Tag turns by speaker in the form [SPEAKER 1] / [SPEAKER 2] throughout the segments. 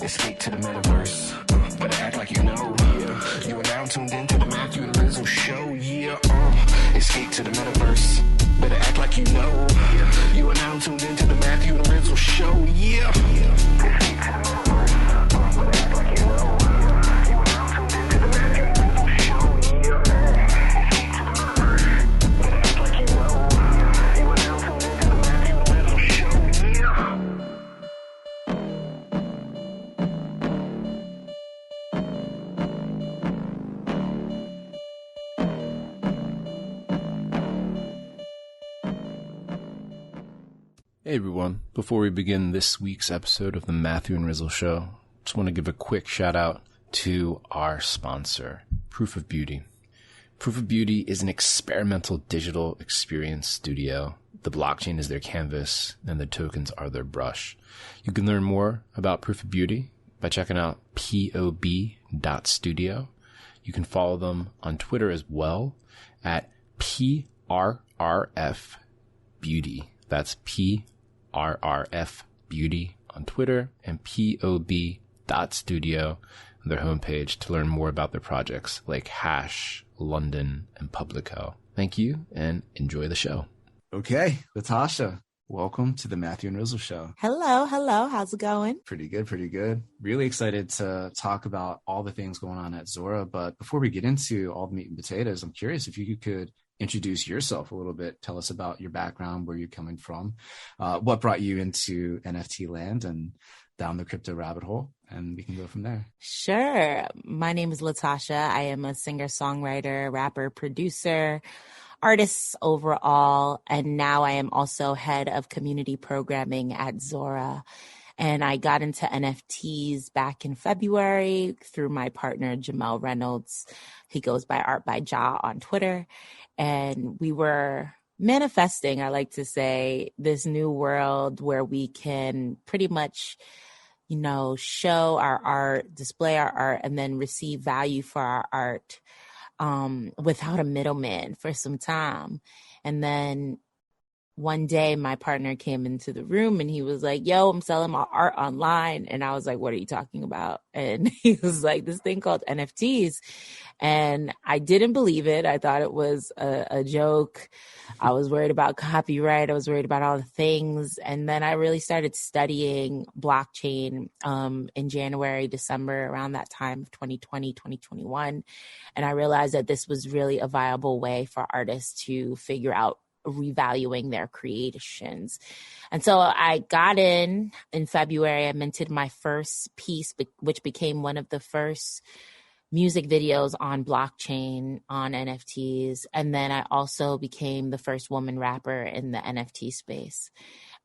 [SPEAKER 1] Escape to the metaverse, but act like you know. Yeah, you are now tuned into the Matthew and Rizzo show. Yeah, escape to the metaverse, better act like you know. Yeah, you are now tuned into the Matthew and Rizzo show. Yeah, escape to the metaverse, better act like you know. You are now tuned into the Matthew and Rizzo show. Yeah, escape to the metaverse, better act like you know. You are now tuned into the Matthew and Rizzo show. Yeah.
[SPEAKER 2] Hey everyone, before we begin this week's episode of the Matthew and Rizzle Show, just want to give a quick shout out to our sponsor, Proof of Beauty. Proof of Beauty is an experimental digital experience studio. The blockchain is their canvas and the tokens are their brush. You can learn more about Proof of Beauty by checking out pob.studio. You can follow them on Twitter as well at PRRF Beauty. That's PRRF Beauty on Twitter and pob.studio on their homepage to learn more about their projects like Hash, London, and Publico. Thank you and enjoy the show.
[SPEAKER 3] Okay, Latashá, welcome to the Matthew and Rizzle Show.
[SPEAKER 4] Hello. How's it going?
[SPEAKER 3] Pretty good. Really excited to talk about all the things going on at Zora. But before we get into all the meat and potatoes, I'm curious if you could introduce yourself a little bit. Tell us about your background, where you're coming from, what brought you into NFT land and down the crypto rabbit hole, and we can go from there.
[SPEAKER 4] Sure. My name is Latashá. I am a singer-songwriter, rapper, producer, artist overall, and now I am also head of community programming at Zora. And I got into NFTs back in February through my partner, Jamel Reynolds. He goes by Art by Ja on Twitter. And we were manifesting, I like to say, this new world where we can pretty much, show our art, display our art, and then receive value for our art without a middleman for some time. And then one day my partner came into the room and he was like, yo, I'm selling my art online. And I was like, what are you talking about? And he was like, this thing called NFTs. And I didn't believe it. I thought it was a joke. I was worried about copyright. I was worried about all the things. And then I really started studying blockchain in January, December, around that time of 2020, 2021. And I realized that this was really a viable way for artists to figure out revaluing their creations. And so I got in February. I minted my first piece, which became one of the first music videos on blockchain on NFTs. And then I also became the first woman rapper in the NFT space.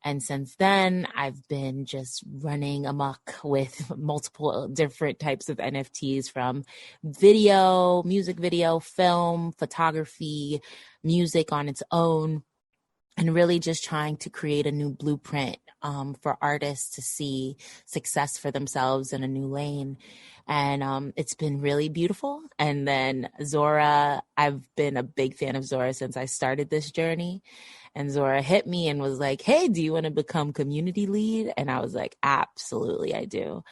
[SPEAKER 4] And since then, I've been just running amok with multiple different types of NFTs, from video, music video, film, photography, music on its own, and really just trying to create a new blueprint for artists to see success for themselves in a new lane. And it's been really beautiful. And then Zora, I've been a big fan of Zora since I started this journey. And Zora hit me and was like, hey, do you want to become community lead? And I was like, absolutely, I do.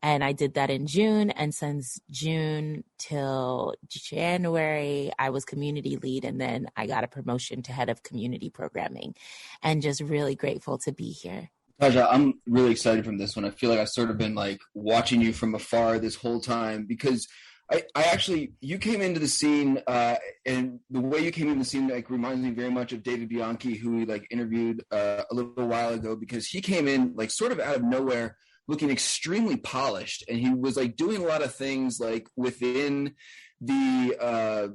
[SPEAKER 4] And I did that in June. And since June till January, I was community lead. And then I got a promotion to head of community programming, and just really grateful to be here.
[SPEAKER 5] Taja, I'm really excited from this one. I feel like I've sort of been like watching you from afar this whole time, because I actually, you came into the scene and the way you came into the scene like reminds me very much of David Bianchi, who we like interviewed a little while ago, because he came in like sort of out of nowhere looking extremely polished, and he was like doing a lot of things like within the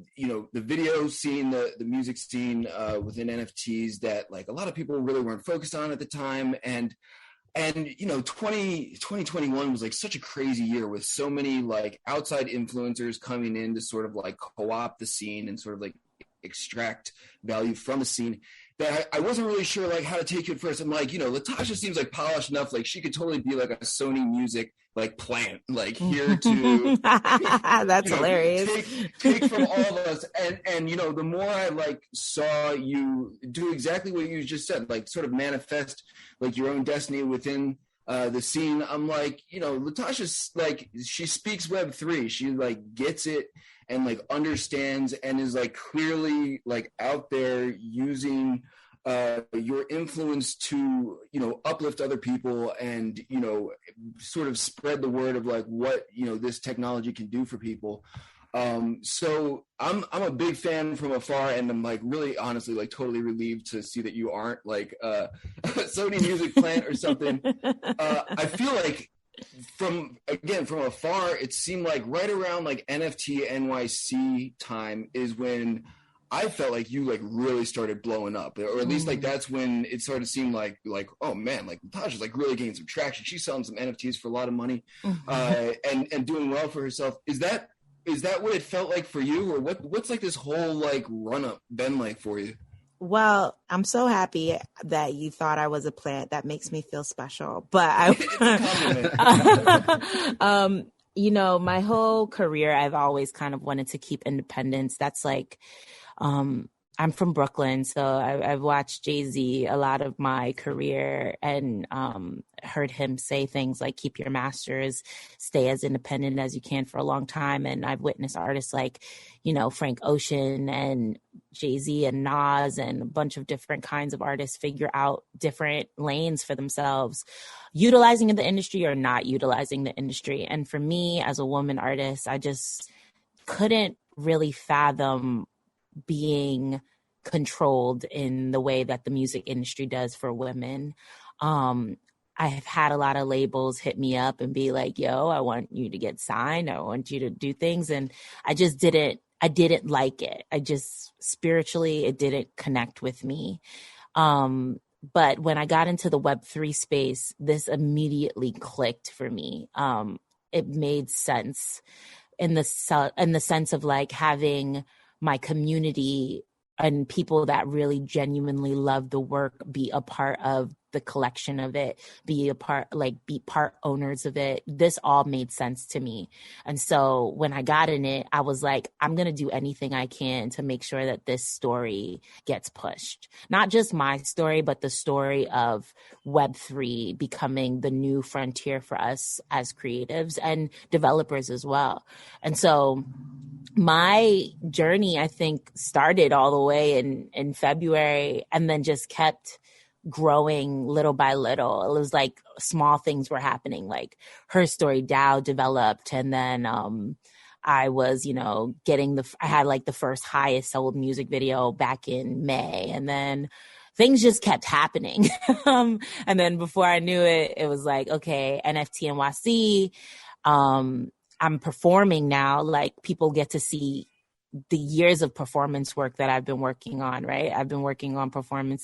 [SPEAKER 5] the video scene, the music scene within NFTs that like a lot of people really weren't focused on at the time. And 2021 was like such a crazy year with so many like outside influencers coming in to sort of like co-opt the scene and sort of like extract value from the scene, that I wasn't really sure like how to take you at first. I'm like, Latashá seems like polished enough, like she could totally be like a Sony Music like plant, like here to
[SPEAKER 4] that's hilarious.
[SPEAKER 5] Take from all of us. And the more I like saw you do exactly what you just said, like sort of manifest like your own destiny within the scene, I'm like, Latasha's like, she speaks Web3. She like gets it and like understands and is like clearly like out there using your influence to, uplift other people and, sort of spread the word of like what, this technology can do for people. So I'm a big fan from afar, and I'm like really honestly like totally relieved to see that you aren't like a Sony Music plant or something. I feel like from afar, it seemed like right around like NFT NYC time is when I felt like you like really started blowing up, or at least like that's when it started to seem like oh man, like Latasha's like really getting some traction. She's selling some NFTs for a lot of money, and doing well for herself. Is that what it felt like for you, or what's like this whole like run up been like for you?
[SPEAKER 4] Well, I'm so happy that you thought I was a plant. That makes me feel special. But my whole career, I've always kind of wanted to keep independence. That's like, I'm from Brooklyn, so I've watched Jay-Z a lot of my career and heard him say things like keep your masters, stay as independent as you can for a long time. And I've witnessed artists like, Frank Ocean and Jay-Z and Nas and a bunch of different kinds of artists figure out different lanes for themselves, utilizing the industry or not utilizing the industry. And for me as a woman artist, I just couldn't really fathom being controlled in the way that the music industry does for women. I've had a lot of labels hit me up and be like, yo, I want you to get signed. I want you to do things. And I didn't like it. I just spiritually, it didn't connect with me. But when I got into the Web3 space, this immediately clicked for me. It made sense in the sense of like having my community and people that really genuinely love the work be a part of the collection of it, be part owners of it. This all made sense to me. And so when I got in it, I was like, I'm going to do anything I can to make sure that this story gets pushed. Not just my story, but the story of Web3 becoming the new frontier for us as creatives and developers as well. And so my journey, I think, started all the way in February and then just kept growing little by little. It was like small things were happening, like Her Story DAO developed, and then I was, I had like the first highest sold music video back in May, and then things just kept happening. And then before I knew it, it was like, okay, NFT NYC. I'm performing now. Like people get to see the years of performance work that I've been working on, right? I've been working on performing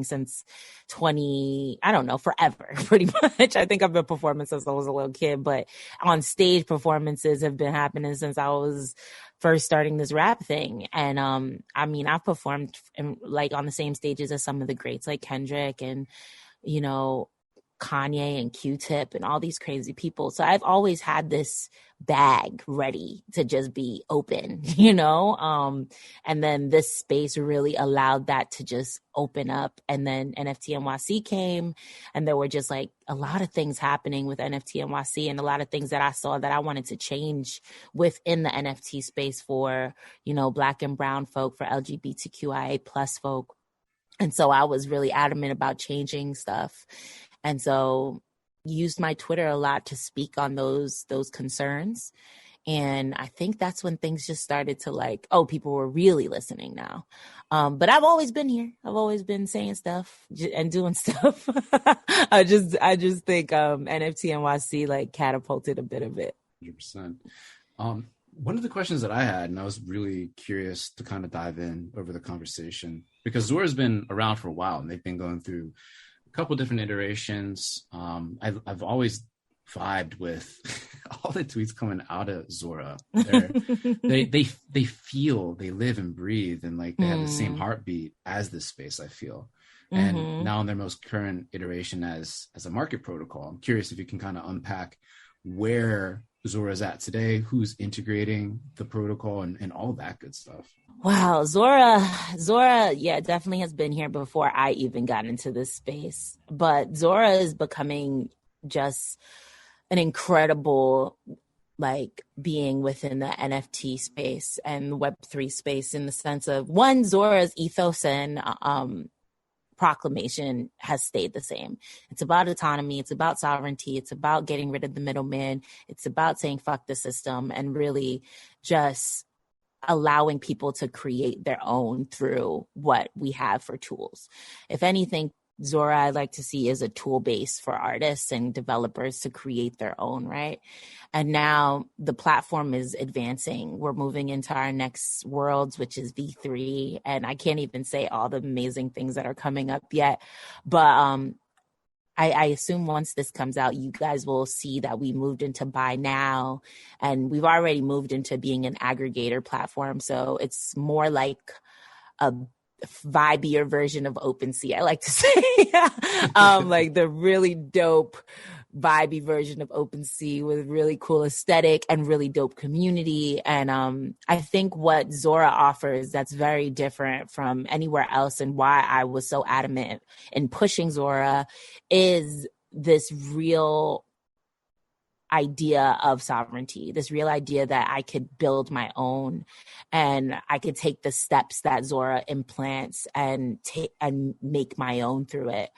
[SPEAKER 4] since forever, pretty much. I think I've been performing since I was a little kid, but on stage performances have been happening since I was first starting this rap thing. And I've performed on the same stages as some of the greats like Kendrick and, Kanye and Q-Tip and all these crazy people. So I've always had this bag ready to just be open, and then this space really allowed that to just open up. And then NFT NYC came, and there were just like a lot of things happening with NFT NYC and a lot of things that I saw that I wanted to change within the NFT space for, Black and brown folk, for LGBTQIA plus folk. And so I was really adamant about changing stuff. And so used my Twitter a lot to speak on those concerns. And I think that's when things just started to people were really listening now. But I've always been here. I've always been saying stuff and doing stuff. I just think NFT NYC catapulted a bit of it.
[SPEAKER 3] 100%. One of the questions that I had, and I was really curious to kind of dive in over the conversation, because Zora's been around for a while and they've been going through a couple different iterations. I've always vibed with all the tweets coming out of Zora. They feel, they live and breathe, and they have the same heartbeat as this space, I feel. And now in their most current iteration as a market protocol, I'm curious if you can kind of unpack where Zora's at today, who's integrating the protocol and all that good stuff.
[SPEAKER 4] Wow, Zora, yeah, definitely has been here before I even got into this space. But Zora is becoming just an incredible like being within the NFT space and Web3 space, in the sense of, one, Zora's ethos and proclamation has stayed the same. It's about autonomy. It's about sovereignty. It's about getting rid of the middleman. It's about saying fuck the system and really just allowing people to create their own through what we have for tools. If anything, Zora, I'd like to see is a tool base for artists and developers to create their own, right? And now the platform is advancing. We're moving into our next worlds, which is V3. And I can't even say all the amazing things that are coming up yet. But I assume once this comes out, you guys will see that we moved into buy now, and we've already moved into being an aggregator platform. So it's more like a vibier version of OpenSea, I like to say. Like the really dope vibey version of OpenSea with really cool aesthetic and really dope community. And I think what Zora offers that's very different from anywhere else, and why I was so adamant in pushing Zora, is this real idea of sovereignty, this real idea that I could build my own, and I could take the steps that Zora implants and make my own through it.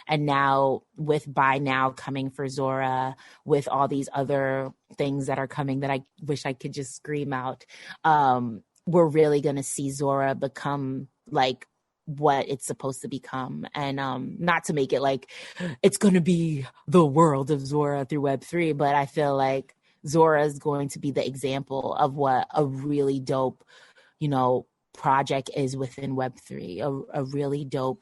[SPEAKER 4] And now with buy now coming for Zora, with all these other things that are coming that I wish I could just scream out, we're really going to see Zora become like what it's supposed to become. And not to make it like it's going to be the world of Zora through Web3, but I feel like Zora is going to be the example of what a really dope, project is within Web3, a really dope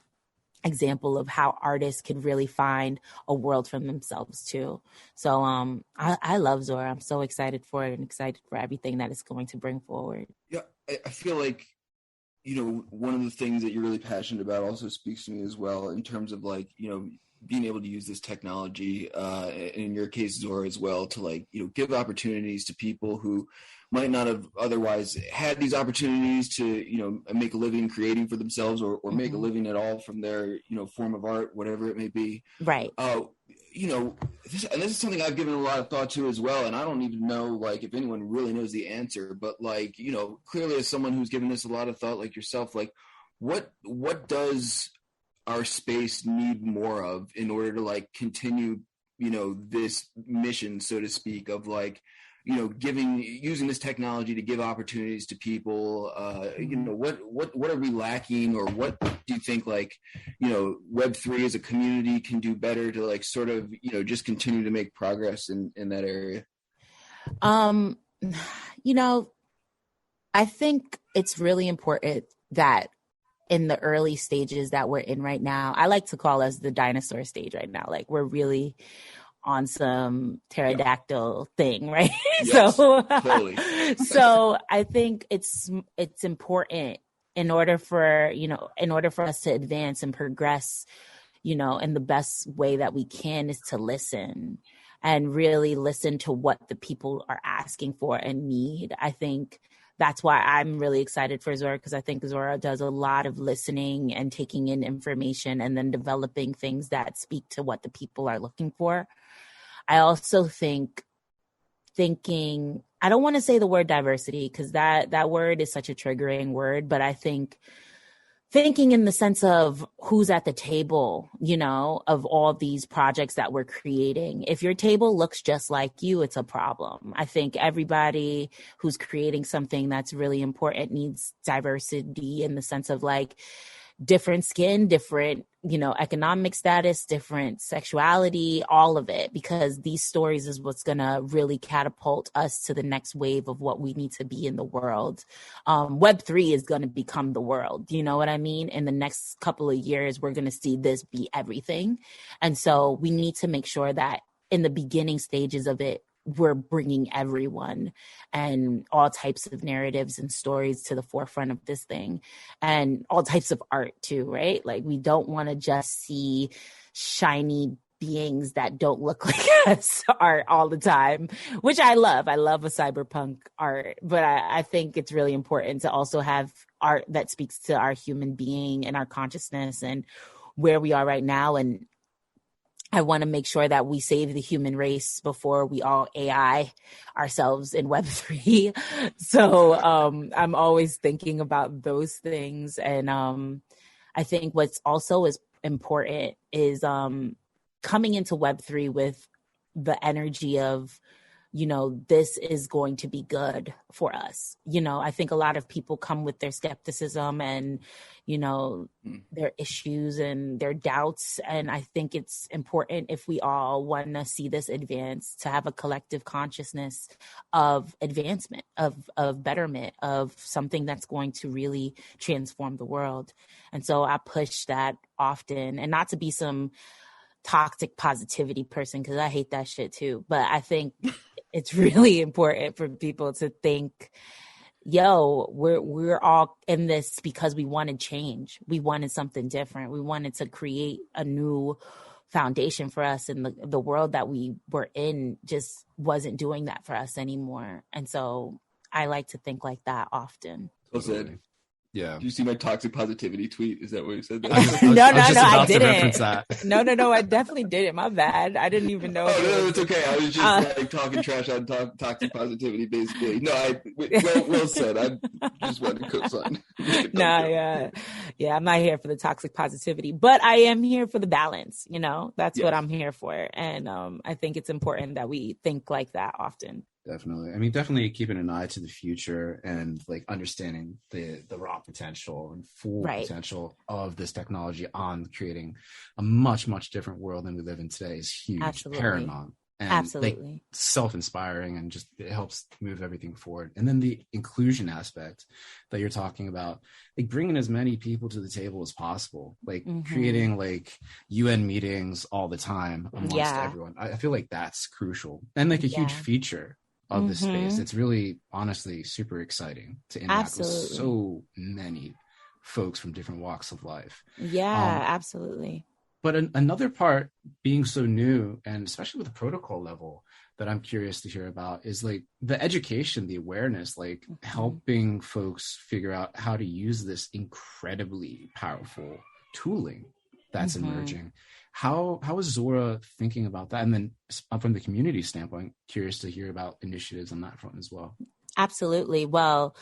[SPEAKER 4] example of how artists can really find a world for themselves too. So I love Zora. I'm so excited for it and excited for everything that it's going to bring forward.
[SPEAKER 5] Yeah, I feel like one of the things that you're really passionate about also speaks to me as well, in terms of like, being able to use this technology, in your case, Zora, as well, to like, give opportunities to people who might not have otherwise had these opportunities to, make a living creating for themselves, or make a living at all from their, form of art, whatever it may be.
[SPEAKER 4] Right.
[SPEAKER 5] This is something I've given a lot of thought to as well, and I don't even know like if anyone really knows the answer, but like, clearly as someone who's given this a lot of thought like yourself, like what does our space need more of in order to like continue, this mission, so to speak, of like, using this technology to give opportunities to people, what are we lacking, or what do you think like, Web3 as a community can do better to like sort of, just continue to make progress in that area?
[SPEAKER 4] I think it's really important that in the early stages that we're in right now, I like to call us the dinosaur stage right now. Like we're really on some pterodactyl thing, right?
[SPEAKER 5] Yes, totally.
[SPEAKER 4] So I think it's important in order for us to advance and progress, in the best way that we can, is to listen and really listen to what the people are asking for and need. I think that's why I'm really excited for Zora, because I think Zora does a lot of listening and taking in information and then developing things that speak to what the people are looking for. I also think I don't want to say the word diversity, because that word is such a triggering word, but I think thinking in the sense of who's at the table, of all these projects that we're creating. If your table looks just like you, it's a problem. I think everybody who's creating something that's really important needs diversity in the sense of like different skin, different, economic status, different sexuality, all of it, because these stories is what's going to really catapult us to the next wave of what we need to be in the world. Web3 is going to become the world. You know what I mean? In the next couple of years, we're going to see this be everything. And so we need to make sure that in the beginning stages of it, we're bringing everyone and all types of narratives and stories to the forefront of this thing, and all types of art too, right? Like we don't want to just see shiny beings that don't look like us art all the time, which I love. I love a cyberpunk art, but I think it's really important to also have art that speaks to our human being and our consciousness and where we are right now. And I want to make sure that we save the human race before we all AI ourselves in Web3. So I'm always thinking about those things. And I think what's also is important is coming into Web3 with the energy of, you know, this is going to be good for us. You know, I think a lot of people come with their skepticism and, you know, their issues and their doubts. And I think it's important, if we all want to see this advance, to have a collective consciousness of advancement, of betterment, of something that's going to really transform the world. And so I push that often, and not to be some toxic positivity person, because I hate that shit too. But I think it's really important for people to think, yo, we're all in this because we wanted change. We wanted something different. We wanted to create a new foundation for us, and the world that we were in just wasn't doing that for us anymore. And so I like to think like that often.
[SPEAKER 5] Well said.
[SPEAKER 2] Yeah.
[SPEAKER 5] Did you see my toxic positivity tweet? Is that what you said?
[SPEAKER 4] No, I didn't.
[SPEAKER 3] That.
[SPEAKER 4] No, I definitely didn't. My bad. I didn't even know.
[SPEAKER 5] Oh, no, it's okay. I was just like talking trash on toxic positivity, basically. No, well said. I just wanted to co-sign.
[SPEAKER 4] Yeah. I'm not here for the toxic positivity, but I am here for the balance. You know, that's what I'm here for. And I think it's important that we think like that often.
[SPEAKER 3] Definitely. I mean, definitely keeping an eye to the future and like understanding the raw potential and full potential of this technology on creating a much, much different world than we live in today is huge, paramount, and like self-inspiring, and just it helps move everything forward. And then the inclusion aspect that you're talking about, like bringing as many people to the table as possible, like creating like UN meetings all the time amongst everyone. I feel like that's crucial, and like a huge feature of the space. It's really, honestly, super exciting to interact with so many folks from different walks of life.
[SPEAKER 4] Absolutely.
[SPEAKER 3] But another part being so new, and especially with the protocol level, that I'm curious to hear about is like the education, the awareness, like helping folks figure out how to use this incredibly powerful tooling that's emerging. How is Zora thinking about that? And then from the community standpoint, curious to hear about initiatives on that front as well.
[SPEAKER 4] Absolutely. Well,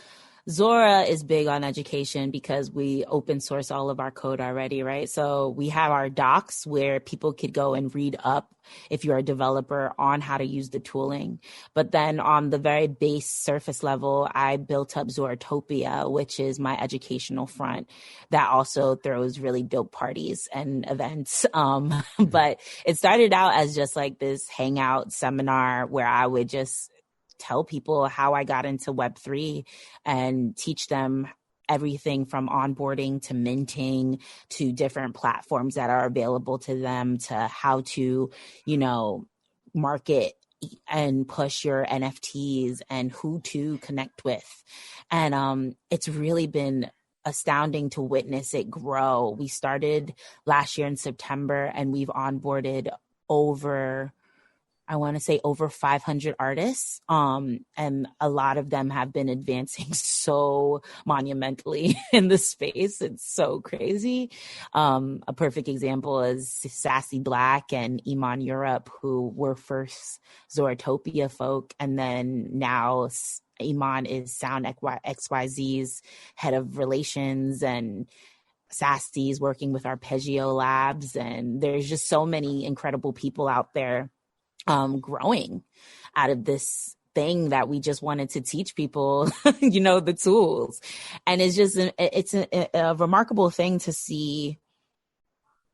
[SPEAKER 4] Zora is big on education because we open source all of our code already, right? So we have our docs where people could go and read up, if you're a developer, on how to use the tooling. But then on the very base surface level, I built up Zoratopia, which is my educational front that also throws really dope parties and events. But it started out as just like this hangout seminar where I would just tell people how I got into Web3 and teach them everything from onboarding to minting to different platforms that are available to them, to how to, you know, market and push your NFTs and who to connect with. And it's really been astounding to witness it grow. We started last year in September, and we've onboarded over 500 artists. And a lot of them have been advancing so monumentally in the space. It's so crazy. A perfect example is Sassy Black and Iman Europe, who were first Zoratopia folk. And then now Iman is Sound XYZ's head of relations, and Sassy's working with Arpeggio Labs. And there's just so many incredible people out there growing out of this thing that we just wanted to teach people, you know, the tools. And it's just, it's a remarkable thing to see,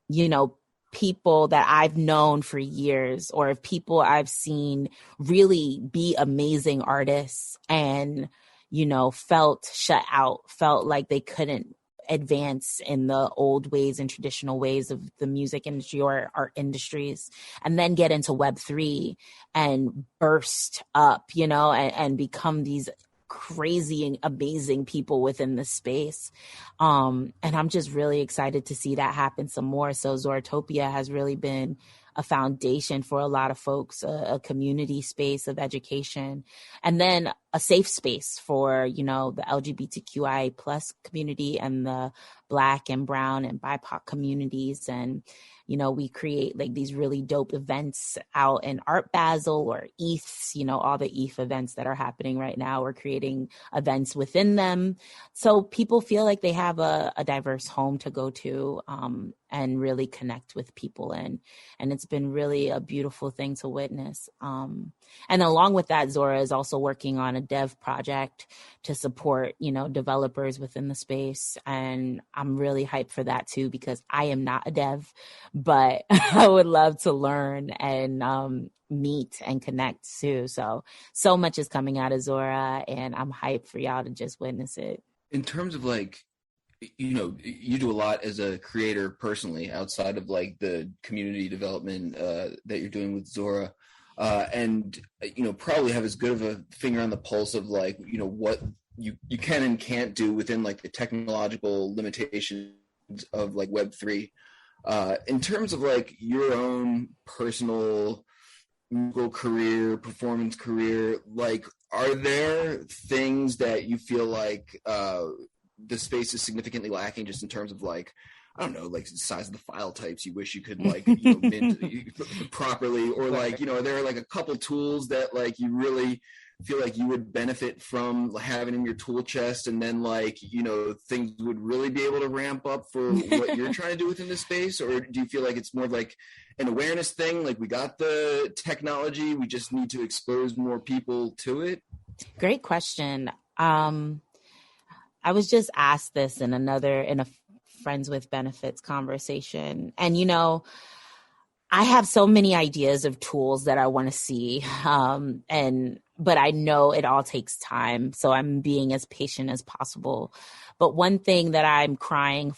[SPEAKER 4] you know, people that I've known for years, or people I've seen really be amazing artists and, you know, felt shut out, felt like they couldn't advance in the old ways and traditional ways of the music industry or art industries, and then get into Web3 and burst up, you know, and become these crazy and amazing people within the space. And I'm just really excited to see that happen some more. So Zoratopia has really been a foundation for a lot of folks, a community space of education. And then a safe space for, you know, the LGBTQI plus community and the Black and Brown and BIPOC communities. And, you know, we create like these really dope events out in Art Basel or ETHs, you know, all the ETH events that are happening right now. We're creating events within them. So people feel like they have a diverse home to go to, and really connect with people in. And it's been really a beautiful thing to witness. And along with that, Zora is also working on a dev project to support, you know, developers within the space. And I'm really hyped for that too, because I am not a dev, but I would love to learn and meet and connect too. So much is coming out of Zora, and I'm hyped for y'all to just witness it.
[SPEAKER 5] In terms of like, you know, you do a lot as a creator personally outside of like the community development that you're doing with Zora, and you know, probably have as good of a finger on the pulse of like, you know, what you can and can't do within like the technological limitations of like Web3. In terms of like your own personal musical career, performance career, like, are there things that you feel like the space is significantly lacking, just in terms of like, I don't know, like the size of the file types you wish you could like, you know, mint properly, or like, you know, are there like a couple tools that like you really feel like you would benefit from having in your tool chest, and then like, you know, things would really be able to ramp up for what you're trying to do within this space? Or do you feel like it's more like an awareness thing, like we got the technology, we just need to expose more people to it?
[SPEAKER 4] Great question. I was just asked this in a Friends with Benefits conversation. And, you know, I have so many ideas of tools that I want to see. But I know it all takes time. So I'm being as patient as possible. But one thing that I'm crying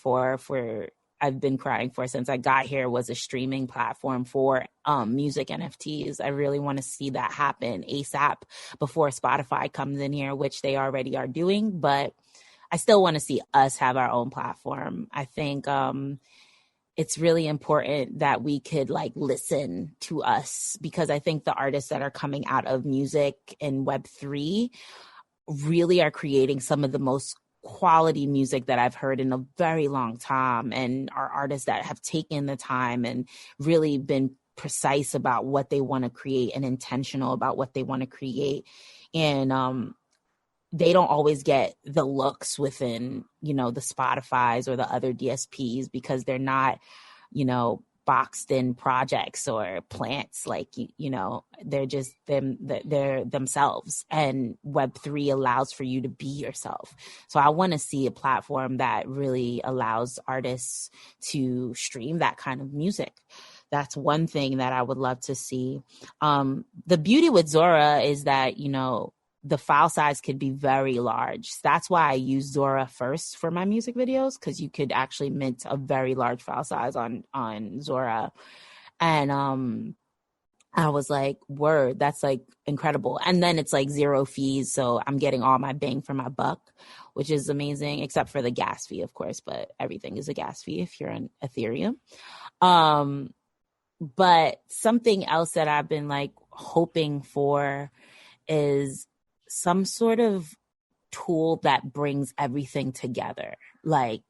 [SPEAKER 4] I've been crying for since I got here, was a streaming platform for music NFTs. I really want to see that happen ASAP before Spotify comes in here, which they already are doing. But I still want to see us have our own platform. I think it's really important that we could like listen to us, because I think the artists that are coming out of music in Web3 really are creating some of the most quality music that I've heard in a very long time, and are artists that have taken the time and really been precise about what they want to create and intentional about what they want to create. And they don't always get the looks within, you know, the Spotify's or the other DSPs, because they're not, you know, boxed in projects or plants. Like, you know, they're just they're themselves, and Web3 allows for you to be yourself. So I want to see a platform that really allows artists to stream that kind of music. That's one thing that I would love to see. The beauty with Zora is that, you know, the file size could be very large. That's why I use Zora first for my music videos, because you could actually mint a very large file size on Zora. And I was like, word, that's like incredible. And then it's like 0 fees. So I'm getting all my bang for my buck, which is amazing, except for the gas fee, of course. But everything is a gas fee if you're on Ethereum. But something else that I've been like hoping for is some sort of tool that brings everything together. Like,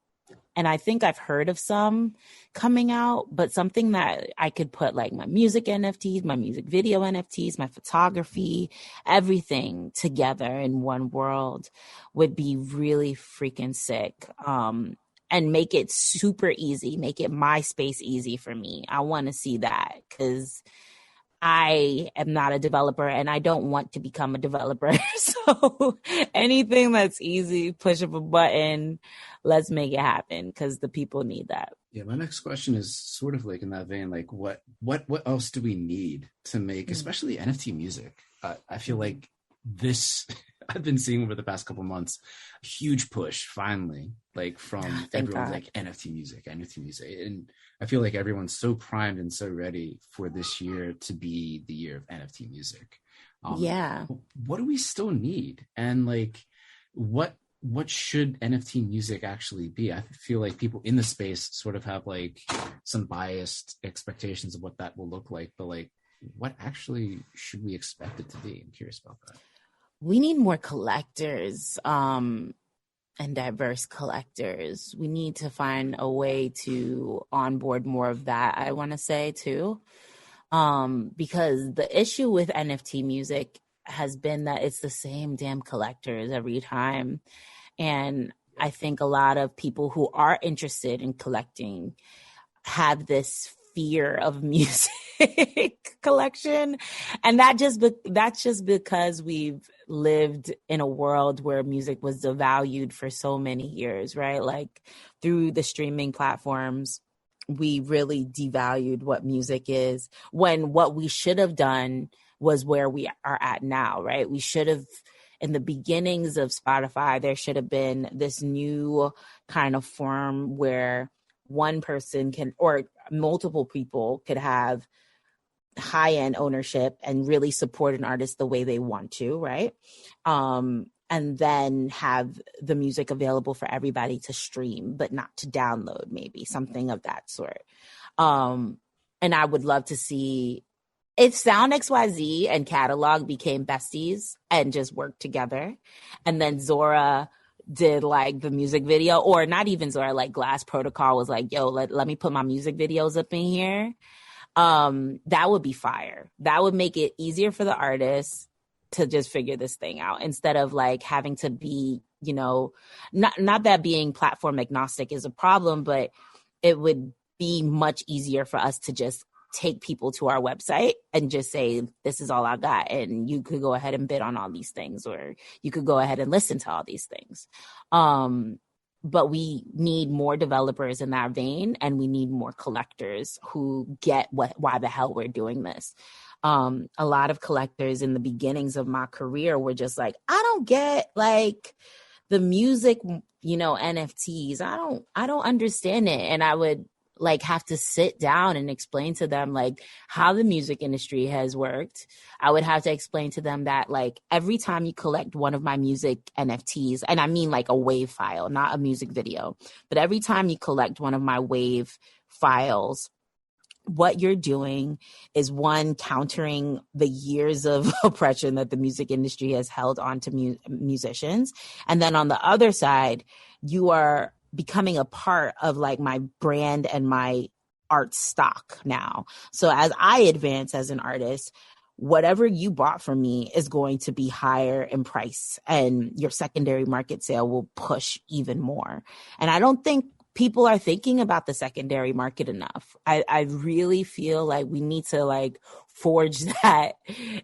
[SPEAKER 4] and I think I've heard of some coming out, but something that I could put like my music NFTs, my music video NFTs, my photography, everything together in one world would be really freaking sick. And make it super easy, make it MySpace easy for me. I want to see that, because I am not a developer and I don't want to become a developer. So anything that's easy, push up a button, let's make it happen, because the people need that.
[SPEAKER 3] Yeah, my next question is sort of like in that vein, like what else do we need to make, especially NFT music? I feel like this, I've been seeing over the past couple months, a huge push finally, like from everyone, like NFT music. And I feel like everyone's so primed and so ready for this year to be the year of NFT music. What do we still need? And like, what should NFT music actually be? I feel like people in the space sort of have like some biased expectations of what that will look like, but like, what actually should we expect it to be? I'm curious about that.
[SPEAKER 4] we need more collectors, and diverse collectors. We need to find a way to onboard more of that, I want to say too. Because the issue with NFT music has been that it's the same damn collectors every time. And I think a lot of people who are interested in collecting have this fear of music collection, and that's just because we've lived in a world where music was devalued for so many years, right? Like through the streaming platforms, we really devalued what music is, when what we should have done was where we are at now, right? We should have, in the beginnings of Spotify, there should have been this new kind of form where one person can, or multiple people could have high-end ownership and really support an artist the way they want to, right? And then have the music available for everybody to stream, but not to download, maybe something of that sort. And I would love to see if Sound XYZ and Catalog became besties and just worked together. And then Zora did like the music video, or not even Zora, like Glass Protocol was like, yo, let me put my music videos up in here. That would be fire. That would make it easier for the artists to just figure this thing out, instead of like having to be, you know, not that being platform agnostic is a problem, but it would be much easier for us to just take people to our website and just say, this is all I got. And you could go ahead and bid on all these things, or you could go ahead and listen to all these things. But we need more developers in that vein, and we need more collectors who get why the hell we're doing this. A lot of collectors in the beginnings of my career were just like, I don't get like the music, you know, NFTs. I don't understand it. And I would like have to sit down and explain to them like how the music industry has worked. I would have to explain to them that like every time you collect one of my music NFTs, and I mean like a WAV file, not a music video, but every time you collect one of my WAV files, what you're doing is, one, countering the years of oppression that the music industry has held on to musicians. And then on the other side, you are becoming a part of like my brand and my art stock now. So as I advance as an artist, whatever you bought from me is going to be higher in price, and your secondary market sale will push even more. And I don't think people are thinking about the secondary market enough. I really feel like we need to like forge that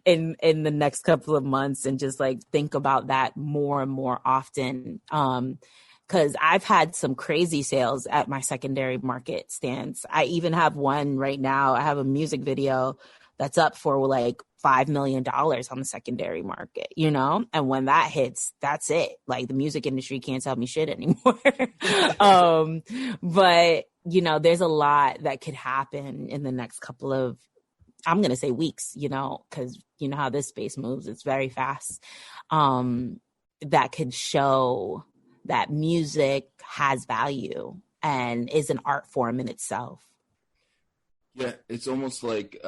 [SPEAKER 4] in the next couple of months, and just like think about that more and more often. Because I've had some crazy sales at my secondary market stands. I even have one right now. I have a music video that's up for like $5 million on the secondary market, you know? And when that hits, that's it. Like the music industry can't tell me shit anymore. But, you know, there's a lot that could happen in the next couple of, I'm going to say weeks, you know, because you know how this space moves. It's very fast. That could show that music has value and is an art form in itself.
[SPEAKER 5] Yeah, it's almost like,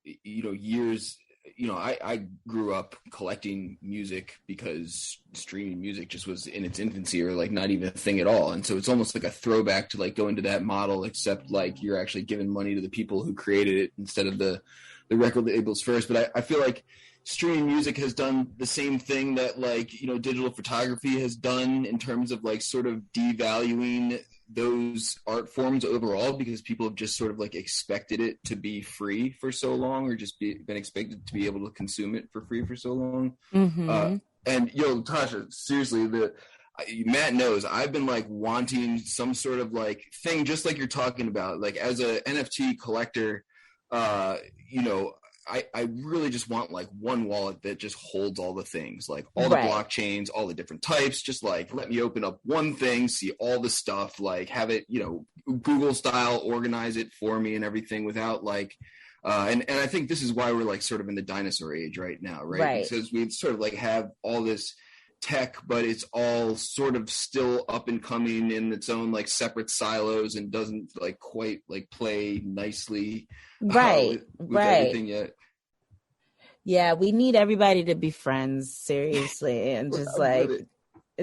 [SPEAKER 5] you know, years, you know, I grew up collecting music because streaming music just was in its infancy, or like not even a thing at all. And so it's almost like a throwback to like go into that model, except like you're actually giving money to the people who created it instead of the record labels first. But I feel like streaming music has done the same thing that like, you know, digital photography has done in terms of like sort of devaluing those art forms overall, because people have just sort of like expected it to be free for so long, or just been expected to be able to consume it for free for so long. Mm-hmm. And yo, Tasha, seriously, Matt knows I've been like wanting some sort of like thing, just like you're talking about, like as a NFT collector, you know, I really just want like one wallet that just holds all the things, like all the blockchains, all the different types. Just like let me open up one thing, see all the stuff, like have it, you know, Google style, organize it for me and everything without like, and I think this is why we're like sort of in the dinosaur age right now, right? Because we sort of like have all this tech, but it's all sort of still up and coming in its own like separate silos, and doesn't like quite like play nicely with everything yet.
[SPEAKER 4] Yeah, we need everybody to be friends, seriously, and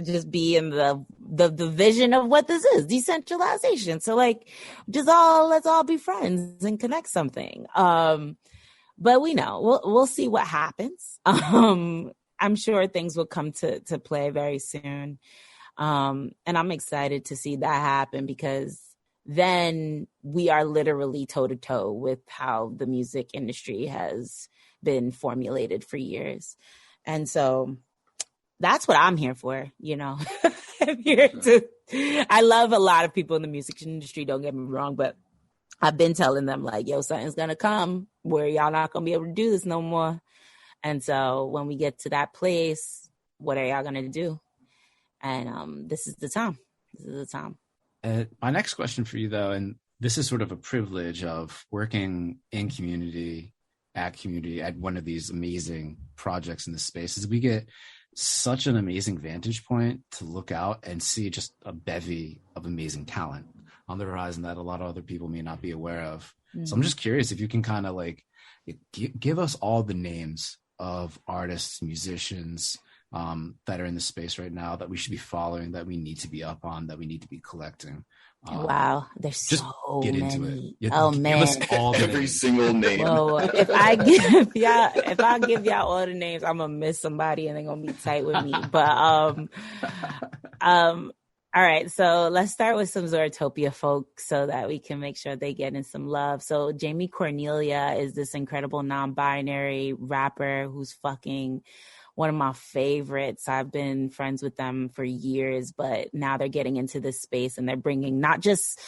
[SPEAKER 4] just be in the vision of what this is, decentralization. So like, let's all be friends and connect something. But we'll see what happens. I'm sure things will come to play very soon. And I'm excited to see that happen, because then we are literally toe to toe with how the music industry has been formulated for years. And so that's what I'm here for, I'm here I love a lot of people in the music industry, don't get me wrong, but I've been telling them like, yo, something's going to come where y'all not going to be able to do this no more. And so when we get to that place, what are y'all going to do? And this is the time.
[SPEAKER 3] My next question for you, though, and this is sort of a privilege of working in community at one of these amazing projects in this space, is we get such an amazing vantage point to look out and see just a bevy of amazing talent on the horizon that a lot of other people may not be aware of. Mm-hmm. So I'm just curious if you can kind of like give us all the names of artists, musicians that are in the space right now that we should be following, that we need to be up on, that we need to be collecting.
[SPEAKER 4] Wow, there's
[SPEAKER 3] just
[SPEAKER 4] so
[SPEAKER 3] get
[SPEAKER 4] many.
[SPEAKER 3] Into it.
[SPEAKER 4] Oh man,
[SPEAKER 3] give us all the
[SPEAKER 5] every
[SPEAKER 3] names.
[SPEAKER 5] single name.
[SPEAKER 4] Whoa, if I give y'all all the names, I'm gonna miss somebody and they're gonna be tight with me. But all right, so let's start with some Zoratopia folk so that we can make sure they get in some love. So Jamie Cornelia is this incredible non-binary rapper who's fucking one of my favorites. I've been friends with them for years, but now they're getting into this space and they're bringing not just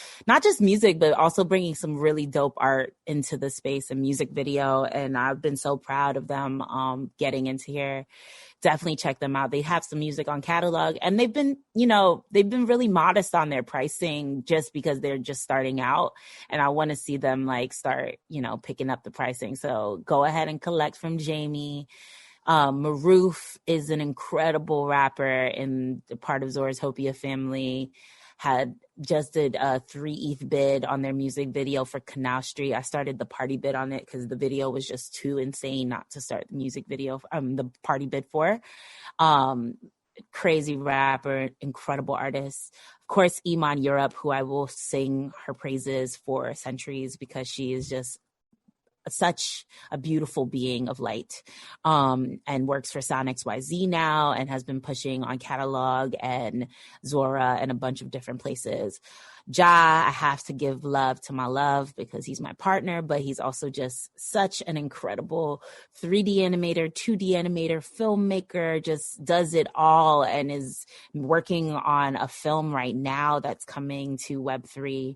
[SPEAKER 4] music, but also bringing some really dope art into the space and music video. And I've been so proud of them getting into here. Definitely check them out. They have some music on catalog, and they've been really modest on their pricing just because they're just starting out. And I want to see them like start, picking up the pricing. So go ahead and collect from Jamie. Maroof is an incredible rapper in the part of Zoratopia family. Just did a 3 ETH bid on their music video for Canal Street. I started the party bid on it because the video was just too insane not to start the music video, the party bid for. Crazy rapper, incredible artist. Of course, Iman Europe, who I will sing her praises for centuries because she is just such a beautiful being of light, and works for Sound XYZ now and has been pushing on catalog and Zora and a bunch of different places. Ja, I have to give love to my love because he's my partner, but he's also just such an incredible 3D animator, 2D animator, filmmaker, just does it all and is working on a film right now that's coming to Web3.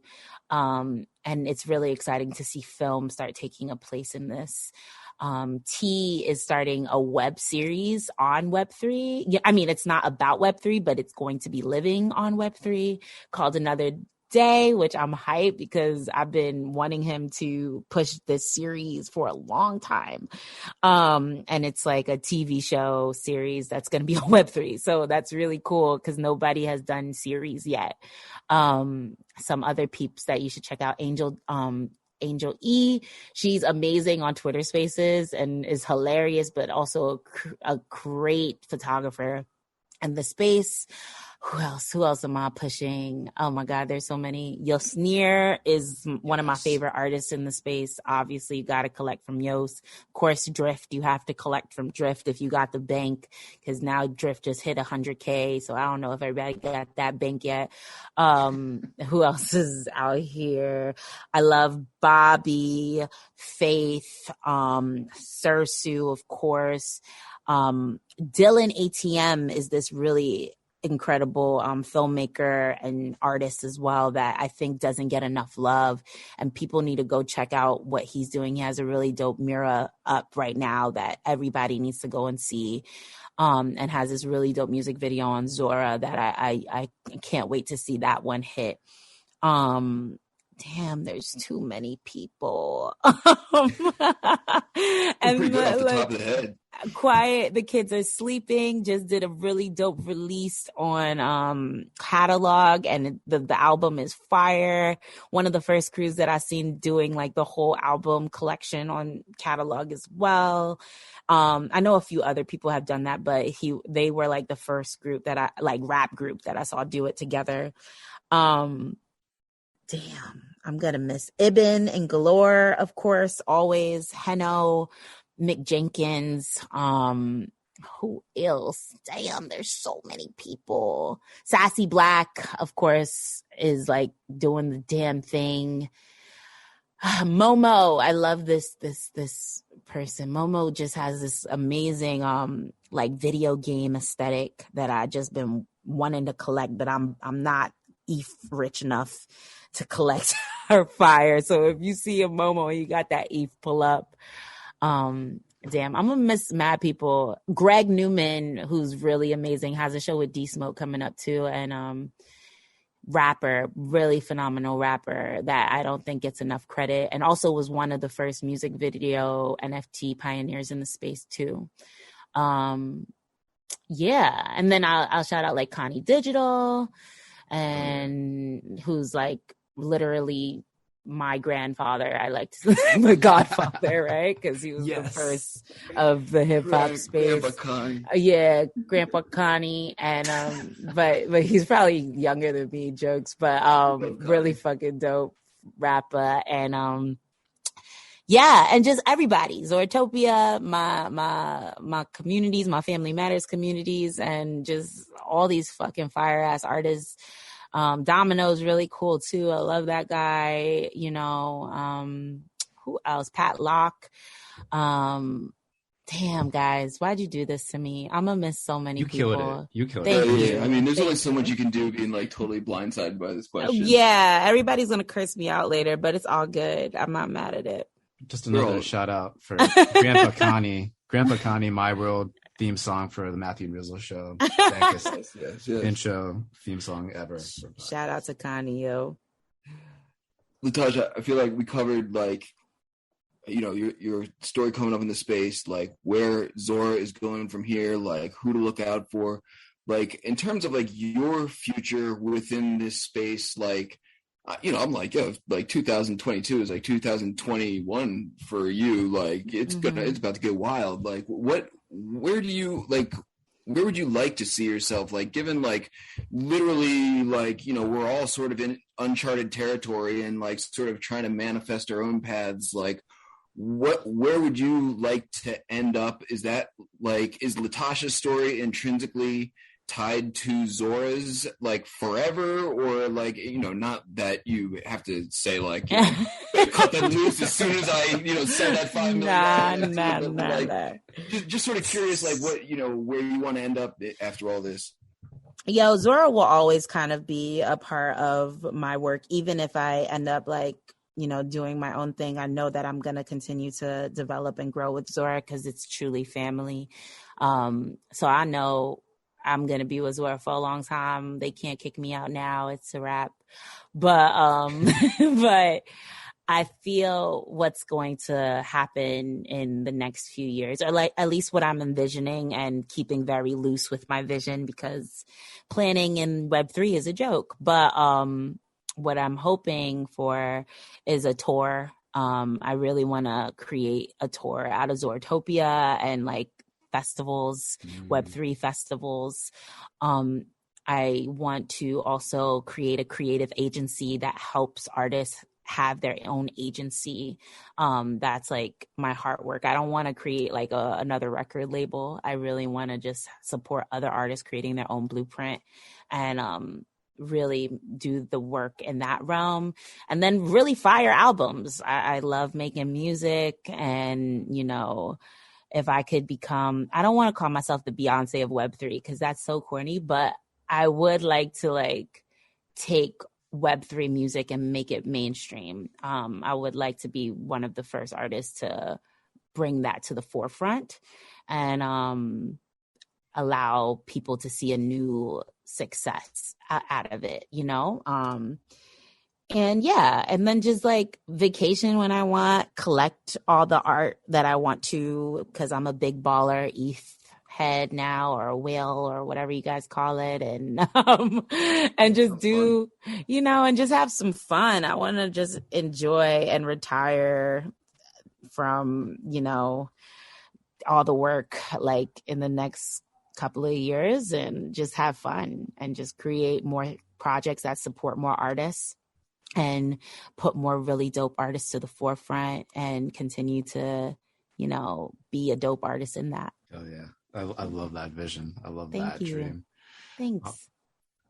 [SPEAKER 4] And it's really exciting to see film start taking a place in this. T is starting a web series on Web3. Yeah, I mean, it's not about Web3, but it's going to be living on Web3 called Another Day, which I'm hyped because I've been wanting him to push this series for a long time. And it's like a TV show series that's going to be on Web3. So that's really cool because nobody has done series yet. Some other peeps that you should check out, Angel E. She's amazing on Twitter Spaces and is hilarious, but also a great photographer. And the space, who else am I pushing? Oh my God, there's so many. Yosneer is one of my favorite artists in the space. Obviously, you got to collect from Yos. Of course, Drift, you have to collect from Drift if you got the bank, because now Drift just hit 100K. So I don't know if everybody got that bank yet. Who else is out here? I love Bobby, Faith, Sursu, of course. Dylan ATM is this really incredible filmmaker and artist as well that I think doesn't get enough love, and people need to go check out what he's doing. He has a really dope mirror up right now that everybody needs to go and see, and has this really dope music video on Zora that I can't wait to see that one hit. Damn, there's too many people. And
[SPEAKER 5] pretty good off the top of the head.
[SPEAKER 4] Quiet, the kids are sleeping, just did a really dope release on catalog, and the album is fire. One of the first crews that I seen doing like the whole album collection on catalog as well. I know a few other people have done that, but they were like the first group that rap group that I saw do it together. Damn, I'm gonna miss Ibn and Galore, of course, always. Heno, Mick Jenkins, who else? Damn, there's so many people. Sassy Black, of course, is like doing the damn thing. Momo, I love this person. Momo just has this amazing like video game aesthetic that I just been wanting to collect, but I'm not ETH rich enough to collect her fire. So if you see a Momo and you got that ETH, pull up. Damn, I'm gonna miss mad people. Greg Newman, who's really amazing, has a show with D Smoke coming up too, and rapper, really phenomenal rapper that I don't think gets enough credit, and also was one of the first music video NFT pioneers in the space too. Yeah, and then I'll shout out like Connie Digital, and who's like literally my grandfather. I like to say my godfather, right? Because he was the first of the hip hop space.
[SPEAKER 5] Grandpa Connie.
[SPEAKER 4] Yeah, Grandpa Connie, and but he's probably younger than me. Jokes, but really fucking dope rapper, and yeah, and just everybody, Zoratopia, my communities, my Family Matters communities, and just all these fucking fire ass artists. Domino's really cool too. I love that guy. You know, who else? Pat Locke. Damn, guys, why'd you do this to me? I'm gonna miss so many people.
[SPEAKER 3] You killed
[SPEAKER 4] Thank
[SPEAKER 3] it.
[SPEAKER 4] you.
[SPEAKER 5] I mean, there's only so much you can do being like totally blindsided by this question.
[SPEAKER 4] Yeah, everybody's gonna curse me out later, but it's all good. I'm not mad at it.
[SPEAKER 3] Just another shout out for Grandpa Connie. Grandpa Connie, My World theme song for the Matthew and Rizzle show. Yes. Intro theme song ever.
[SPEAKER 4] Shout out to Connie, yo.
[SPEAKER 5] Latashá, I feel like we covered like, you know, your story coming up in the space, like where Zora is going from here, like who to look out for, like in terms of like your future within this space, like, you know, I'm like, yo, like 2022 is like 2021 for you. Like it's it's about to get wild. Like where would you like to see yourself? Like given like literally like, you know, we're all sort of in uncharted territory and like sort of trying to manifest our own paths. Like where would you like to end up? Is that like, is Latasha's story intrinsically tied to Zora's like forever, or like, you know, not that you have to say like, you know, cut that loose as soon as I, you know, send that $5 million.
[SPEAKER 4] Nah.
[SPEAKER 5] Just sort of curious, like what, you know, where you want to end up after all this.
[SPEAKER 4] Yo, Zora will always kind of be a part of my work, even if I end up like, you know, doing my own thing. I know that I'm going to continue to develop and grow with Zora because it's truly family. So I know I'm going to be with Zora for a long time. They can't kick me out now. It's a wrap. But, but I feel what's going to happen in the next few years, or like at least what I'm envisioning, and keeping very loose with my vision because planning in Web3 is a joke. But, what I'm hoping for is a tour. I really want to create a tour out of Zoratopia and like festivals, Web3 festivals. I want to also create a creative agency that helps artists have their own agency. That's like my heart work. I don't want to create like another record label. I really want to just support other artists creating their own blueprint and really do the work in that realm, and then really fire albums. I love making music, and you know, if I could become, I don't want to call myself the Beyonce of Web3 because that's so corny, but I would like to like take Web3 music and make it mainstream. I would like to be one of the first artists to bring that to the forefront and allow people to see a new success out of it, you know? And yeah, and then just like vacation when I want, collect all the art that I want to, because I'm a big baller, ETH head now, or a whale, or whatever you guys call it, and just do, you know, and just have some fun. I want to just enjoy and retire from, you know, all the work like in the next couple of years and just have fun and just create more projects that support more artists and put more really dope artists to the forefront and continue to, you know, be a dope artist in that.
[SPEAKER 3] Oh yeah. I love that vision. I love
[SPEAKER 4] Thank
[SPEAKER 3] that
[SPEAKER 4] you.
[SPEAKER 3] dream.
[SPEAKER 4] Thanks.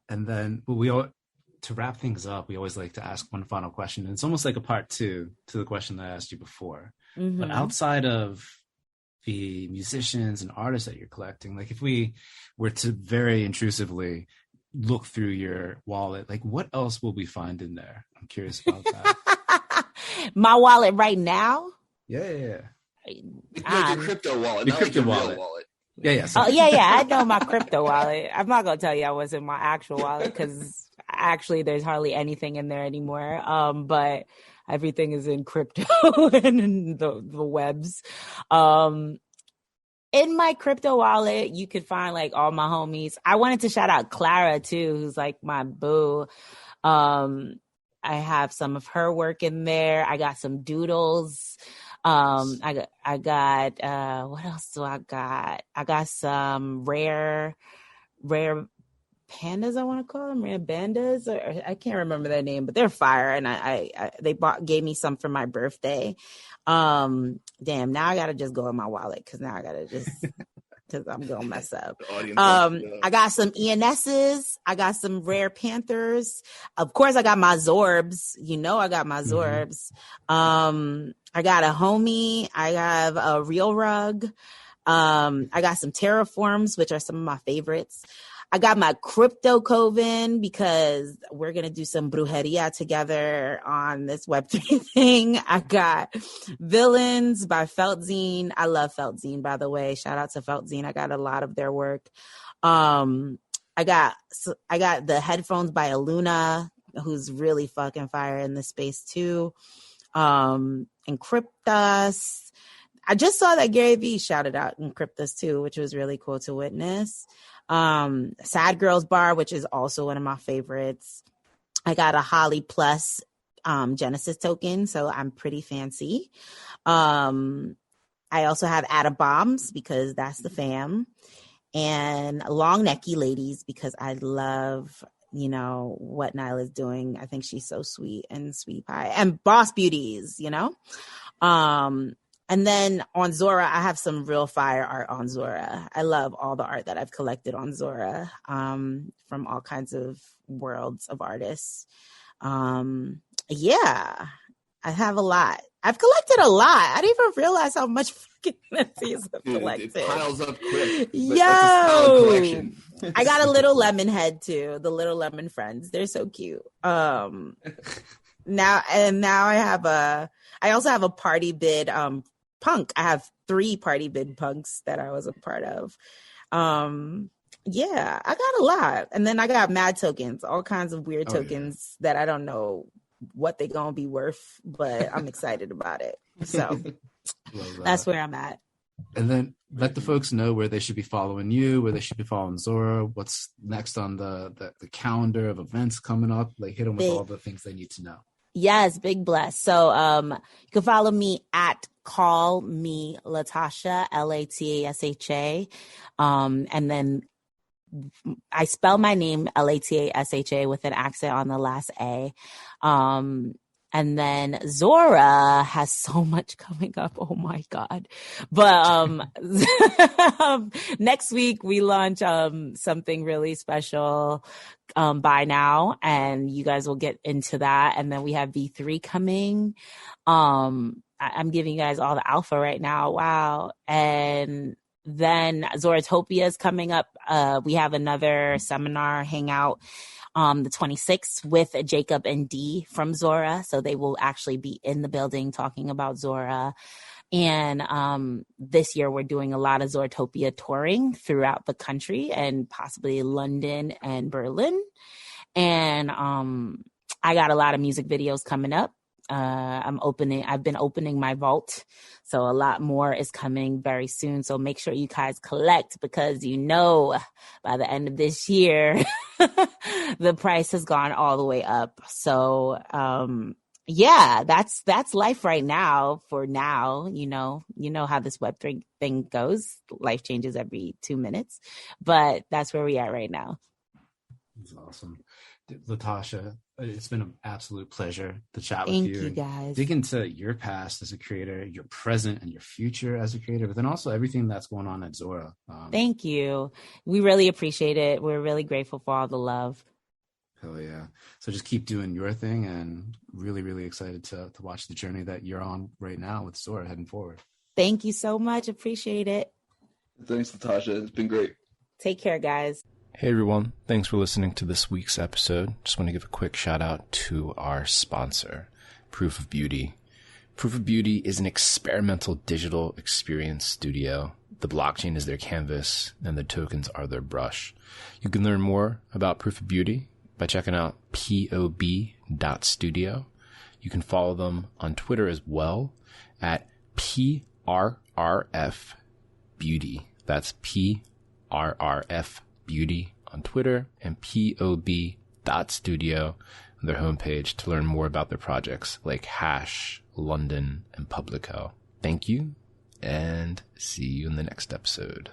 [SPEAKER 3] And then to wrap things up, we always like to ask one final question. And it's almost like a part two to the question that I asked you before.
[SPEAKER 4] Mm-hmm.
[SPEAKER 3] But outside of the musicians and artists that you're collecting, like if we were to very intrusively look through your wallet, like what else will we find in there? I'm curious about that.
[SPEAKER 4] My wallet right now?
[SPEAKER 3] Yeah.
[SPEAKER 5] Like your crypto wallet,
[SPEAKER 3] Your
[SPEAKER 5] not
[SPEAKER 3] crypto
[SPEAKER 5] like your
[SPEAKER 3] wallet.
[SPEAKER 5] real wallet.
[SPEAKER 3] Yeah.
[SPEAKER 4] Oh, yeah. I know my crypto wallet. I'm not going to tell you I was in my actual wallet because actually there's hardly anything in there anymore. But everything is in crypto and in the webs. In my crypto wallet, you could find like all my homies. I wanted to shout out Clara too, who's like my boo. I have some of her work in there. I got some doodles. I got what else do I got? I got some rare pandas, I want to call them rare bandas, or I can't remember their name, but they're fire. And they gave me some for my birthday. Damn, now I gotta just go in my wallet because now I gotta just because I'm gonna mess up. I got some ENSs. I got some rare Panthers. Of course, I got my Zorbs. You know, I got my Zorbs. I got a homie. I have a real rug. I got some terraforms, which are some of my favorites. I got my crypto coven because we're going to do some brujeria together on this Web3 thing. I got Villains by Feltzine. I love Feltzine, by the way. Shout out to Feltzine. I got a lot of their work. I got the headphones by Aluna, who's really fucking fire in this space too. Encryptus. I just saw that Gary Vee shouted out Encryptus too, which was really cool to witness. Sad Girls Bar, which is also one of my favorites. I got a Holly Plus Genesis token, so I'm pretty fancy. I also have Adabombs because that's the fam, and Long Necky Ladies because I love, you know, what Nyla's doing. I think she's so sweet and sweet pie, and Boss Beauties, you know. And then on Zora, I have some real fire art on Zora. I love all the art that I've collected on Zora, from all kinds of worlds of artists. Yeah, I have a lot. I've collected a lot. I didn't even realize how much fucking NFTs I've collected.
[SPEAKER 5] It piles up quick.
[SPEAKER 4] Yo! I got a little lemon head too. The little lemon friends. They're so cute. Now I also have a party bid punk. I have 3 party bid punks that I was a part of. Yeah, I got a lot. And then I got mad tokens, all kinds of weird tokens that I don't know what they're going to be worth, but I'm excited about it. So that's where I'm at.
[SPEAKER 3] And then let the folks know where they should be following you, where they should be following Zora, what's next on the calendar of events coming up. Like, hit them with all the things they need to know.
[SPEAKER 4] Yes, big bless. So you can follow me at Call Me Latashá, Latasha. And then I spell my name Latasha with an accent on the last A. And then Zora has so much coming up. Oh my God. But next week we launch something really special by now, and you guys will get into that. And then we have V3 coming. I'm giving you guys all the alpha right now. Wow. And then Zoratopia is coming up. We have another seminar hangout the 26th with Jacob and Dee from Zora. So they will actually be in the building talking about Zora. And this year we're doing a lot of Zoratopia touring throughout the country and possibly London and Berlin. And I got a lot of music videos coming up. I've been opening my vault. So a lot more is coming very soon. So make sure you guys collect, because you know by the end of this year, the price has gone all the way up. So yeah, that's life right now. For now, you know how this Web3 thing goes. Life changes every 2 minutes, but that's where we are right now.
[SPEAKER 3] That's awesome. Latashá, it's been an absolute pleasure to chat with
[SPEAKER 4] Thank
[SPEAKER 3] you.
[SPEAKER 4] you, guys.
[SPEAKER 3] Dig into your past as a creator, your present and your future as a creator, but then also everything that's going on at Zora.
[SPEAKER 4] Thank you. We really appreciate it. We're really grateful for all the love.
[SPEAKER 3] Hell yeah. So just keep doing your thing, and really, really excited to watch the journey that you're on right now with Zora heading forward.
[SPEAKER 4] Thank you so much. Appreciate it.
[SPEAKER 5] Thanks, Latashá. It's been great.
[SPEAKER 4] Take care, guys.
[SPEAKER 2] Hey everyone, thanks for listening to this week's episode. Just want to give a quick shout out to our sponsor, Proof of Beauty. Proof of Beauty is an experimental digital experience studio. The blockchain is their canvas and the tokens are their brush. You can learn more about Proof of Beauty by checking out pob.studio. You can follow them on Twitter as well at PRRF Beauty. That's PRRF Beauty on Twitter, and pob.studio on their homepage to learn more about their projects like Hash, London, and Publico. Thank you, and see you in the next episode.